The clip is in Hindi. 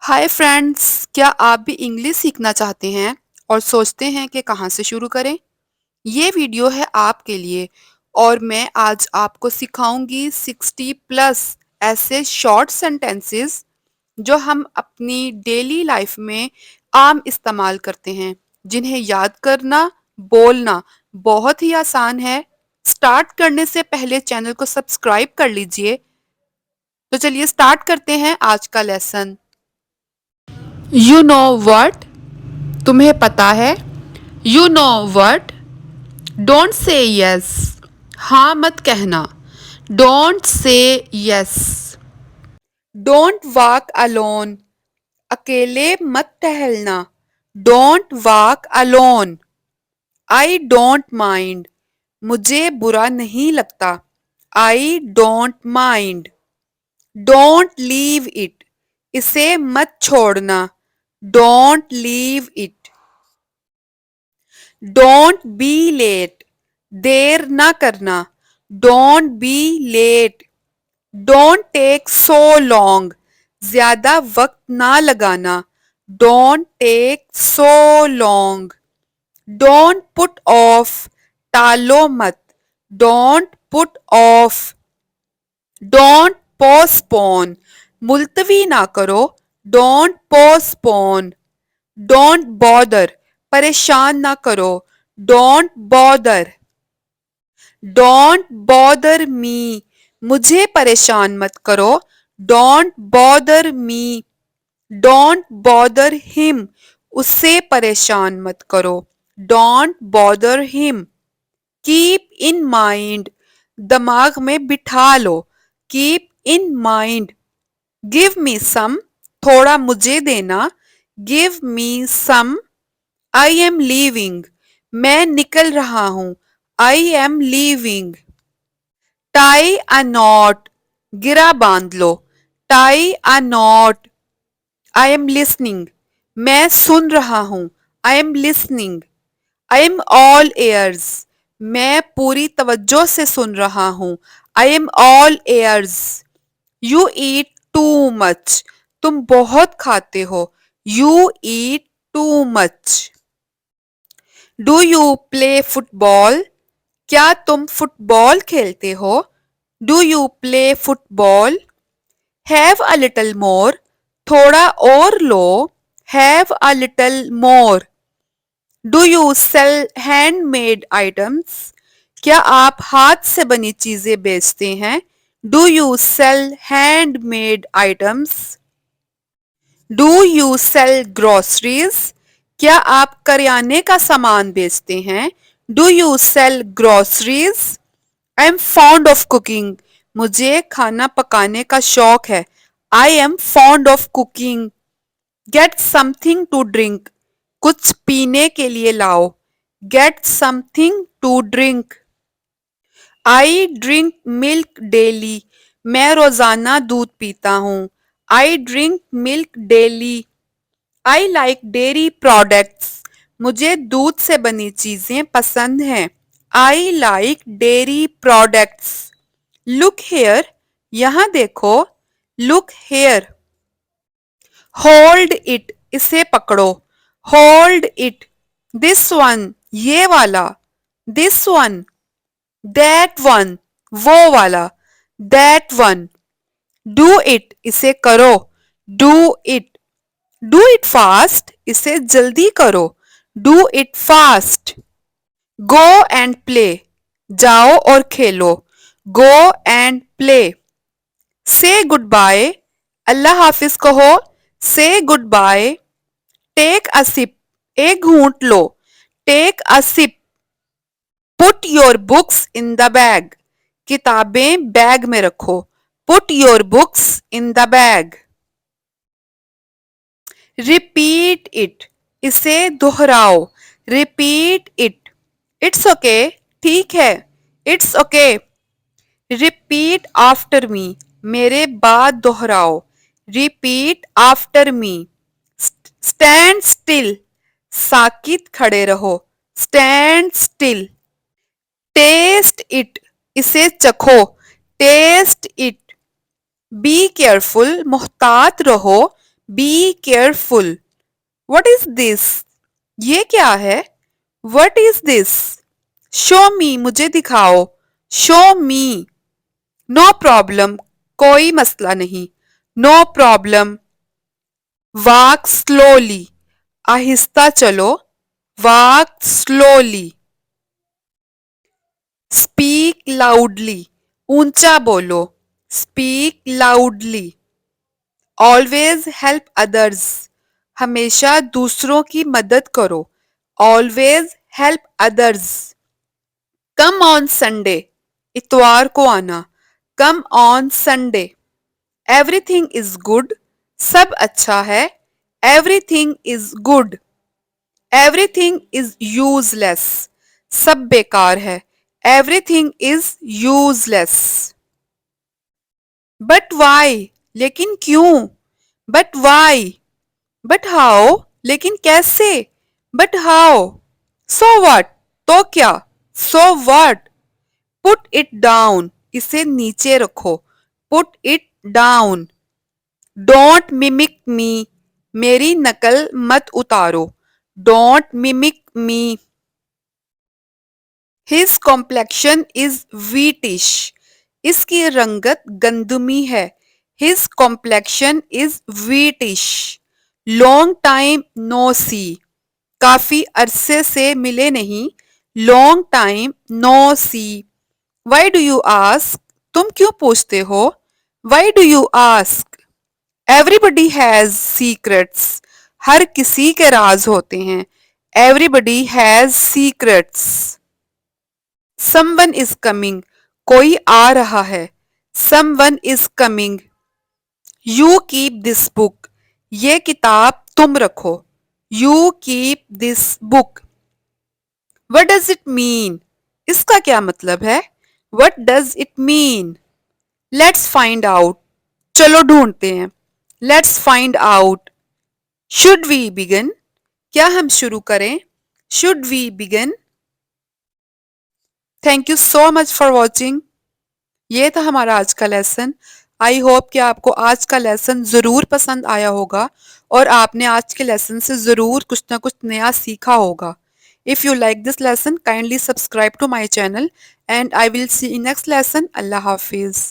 हाय फ्रेंड्स, क्या आप भी इंग्लिश सीखना चाहते हैं और सोचते हैं कि कहाँ से शुरू करें? ये वीडियो है आपके लिए और मैं आज आपको सिखाऊंगी 60 प्लस ऐसे शॉर्ट सेंटेंसेस जो हम अपनी डेली लाइफ में आम इस्तेमाल करते हैं, जिन्हें याद करना, बोलना बहुत ही आसान है। स्टार्ट करने से पहले चैनल को सब्सक्राइब कर लीजिए। तो चलिए स्टार्ट करते हैं आज का लेसन। You know what? तुम्हें पता है? You know what? Don't say yes. हाँ मत कहना। Don't say yes. Don't walk alone. अकेले मत टहलना। Don't walk alone. I don't mind. मुझे बुरा नहीं लगता। I don't mind. Don't leave it. इसे मत छोड़ना। Don't leave it. Don't be late. देर ना करना। Don't be late. Don't take so long. ज्यादा वक्त ना लगाना। Don't take so long. Don't put off. टालो मत। Don't put off. Don't postpone. मुलतवी ना करो। Don't postpone. Don't bother. परेशान ना करो। Don't bother. Don't bother me. मुझे परेशान मत करो। Don't bother me. Don't bother him. उससे परेशान मत करो। Don't bother him. Keep in mind. दिमाग में बिठा लो। Keep in mind. Give me some. थोड़ा मुझे देना। Give me some. I am leaving. मैं निकल रहा हूं। I am leaving. Tie a knot. गिरा बांध लो। Tie a knot. I am listening. मैं सुन रहा हूं। I am listening. I am all years. मैं पूरी तवज्जो से सुन रहा हूं। I am all ears. You eat too much. तुम बहुत खाते हो। You eat too much. Do you play football? क्या तुम फुटबॉल खेलते हो? Do you play football? Have a little more. थोड़ा और लो। Have a little more. Do you sell handmade items? क्या आप हाथ से बनी चीजें बेचते हैं? Do you sell handmade items? Do you sell groceries? क्या आप करियाने का सामान बेचते हैं? Do you sell groceries? I am fond of cooking. मुझे खाना पकाने का शौक है। I am fond of cooking. Get something to drink. कुछ पीने के लिए लाओ। Get something to drink. I drink milk daily. मैं रोजाना दूध पीता हूँ। I drink milk daily. I like dairy products. मुझे दूध से बनी चीजें पसंद हैं। I like dairy products. Look hair. यहाँ देखो। Look here. Hold it. इसे पकड़ो। Hold it. This one. ये वाला। This one. That one. वो वाला। That one. Do it. इसे करो। Do it. Do it fast. इसे जल्दी करो। Do it fast. Go and play. जाओ और खेलो। Go and play. Say good bye. अल्लाह हाफिज कहो। Say good bye. Take a sip. एक घूंट लो। Take a sip. Put your books in the bag. किताबें बैग में रखो। Put your books in the bag. Repeat it. इसे दोहराओ। Repeat it. It's okay. ठीक है। It's okay. Repeat after me. मेरे बाद दोहराओ। Repeat after me. Stand still. साकित खड़े रहो। Stand still. Taste it. इसे चखो। Taste it. Be careful. मुहतात रहो। Be careful. What is this? ये क्या है? What is this? Show me, मुझे दिखाओ। शो मी। नो प्रॉब्लम, कोई मसला नहीं। No problem. वॉक स्लोली, आहिस्ता चलो। Walk slowly. स्पीक लाउडली, ऊंचा बोलो। Speak loudly. Always help others, हमेशा दूसरों की मदद करो। Always help others. Come on Sunday, इतवार को आना। Come on Sunday. Everything is good, सब अच्छा है। Everything is good. Everything is useless, सब बेकार है। Everything is useless. But why, लेकिन क्यों? But why. बट हाउ, लेकिन कैसे? But how. सो व्हाट, तो क्या? So what. Put it down, इसे नीचे रखो। Put it down. Don't mimic me, मेरी नकल मत उतारो। Don't mimic me. His complexion is wheatish, इसकी रंगत गंदुमी है। His complexion is wheatish. Long time no see, काफी अरसे से मिले नहीं। Long time no see. Why do you ask, तुम क्यों पूछते हो? Why do you ask. Everybody has secrets, हर किसी के राज होते हैं। Everybody has secrets. Someone is coming, कोई आ रहा है। Someone is coming. You keep this book, ये किताब तुम रखो। You keep this book. What does it mean, इसका क्या मतलब है? What does it mean. Let's find out, चलो ढूंढते हैं। Let's find out. Should we begin, क्या हम शुरू करें? Should we begin. Thank you so much for watching. ये था हमारा आज का लेसन। आई होप कि आपको आज का लेसन ज़रूर पसंद आया होगा और आपने आज के लेसन से ज़रूर कुछ ना कुछ नया सीखा होगा। If you like this lesson kindly subscribe to my channel and I will see in next lesson. अल्लाह हाफिज़।